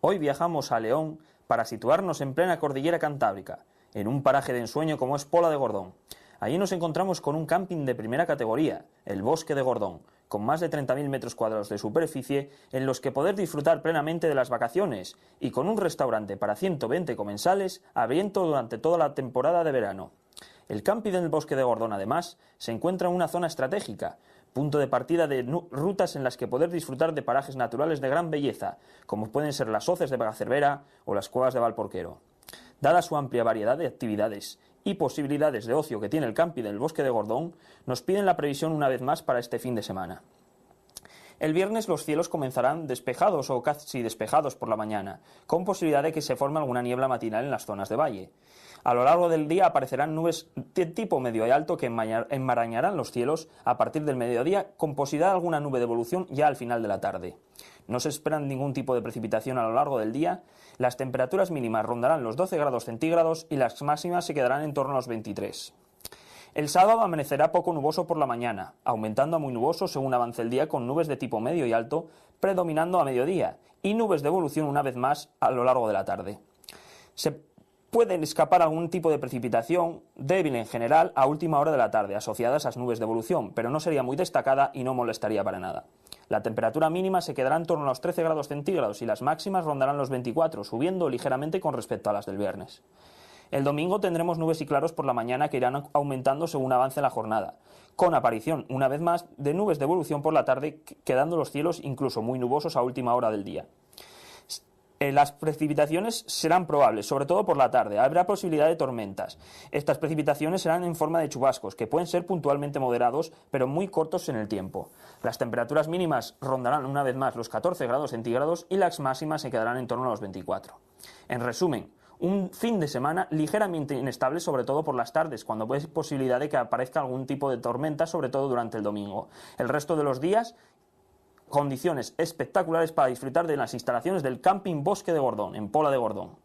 Hoy viajamos a León para situarnos en plena cordillera cantábrica, en un paraje de ensueño como es Pola de Gordón. Allí nos encontramos con un camping de primera categoría, el Bosque de Gordón, con más de 30.000 metros cuadrados de superficie en los que poder disfrutar plenamente de las vacaciones y con un restaurante para 120 comensales abierto durante toda la temporada de verano. El camping del Bosque de Gordón, además, se encuentra en una zona estratégica, punto de partida de rutas en las que poder disfrutar de parajes naturales de gran belleza, como pueden ser las hoces de Cervera o las cuevas de Valporquero. Dada su amplia variedad de actividades y posibilidades de ocio que tiene el camping del Bosque de Gordón, nos piden la previsión una vez más para este fin de semana. El viernes los cielos comenzarán despejados o casi despejados por la mañana, con posibilidad de que se forme alguna niebla matinal en las zonas de valle. A lo largo del día aparecerán nubes de tipo medio y alto que enmarañarán los cielos a partir del mediodía, con posibilidad de alguna nube de evolución ya al final de la tarde. No se esperan ningún tipo de precipitación a lo largo del día, las temperaturas mínimas rondarán los 12 grados centígrados y las máximas se quedarán en torno a los 23. El sábado amanecerá poco nuboso por la mañana, aumentando a muy nuboso según avance el día con nubes de tipo medio y alto, predominando a mediodía, y nubes de evolución una vez más a lo largo de la tarde. Se pueden escapar algún tipo de precipitación, débil en general, a última hora de la tarde, asociada a esas nubes de evolución, pero no sería muy destacada y no molestaría para nada. La temperatura mínima se quedará en torno a los 13 grados centígrados y las máximas rondarán los 24, subiendo ligeramente con respecto a las del viernes. El domingo tendremos nubes y claros por la mañana que irán aumentando según avance la jornada, con aparición, una vez más, de nubes de evolución por la tarde, quedando los cielos incluso muy nubosos a última hora del día. Las precipitaciones serán probables, sobre todo por la tarde. Habrá posibilidad de tormentas. Estas precipitaciones serán en forma de chubascos, que pueden ser puntualmente moderados, pero muy cortos en el tiempo. Las temperaturas mínimas rondarán una vez más los 14 grados centígrados y las máximas se quedarán en torno a los 24. En resumen, un fin de semana ligeramente inestable, sobre todo por las tardes, cuando hay posibilidad de que aparezca algún tipo de tormenta, sobre todo durante el domingo. El resto de los días, condiciones espectaculares para disfrutar de las instalaciones del camping Bosque de Gordón, en Pola de Gordón.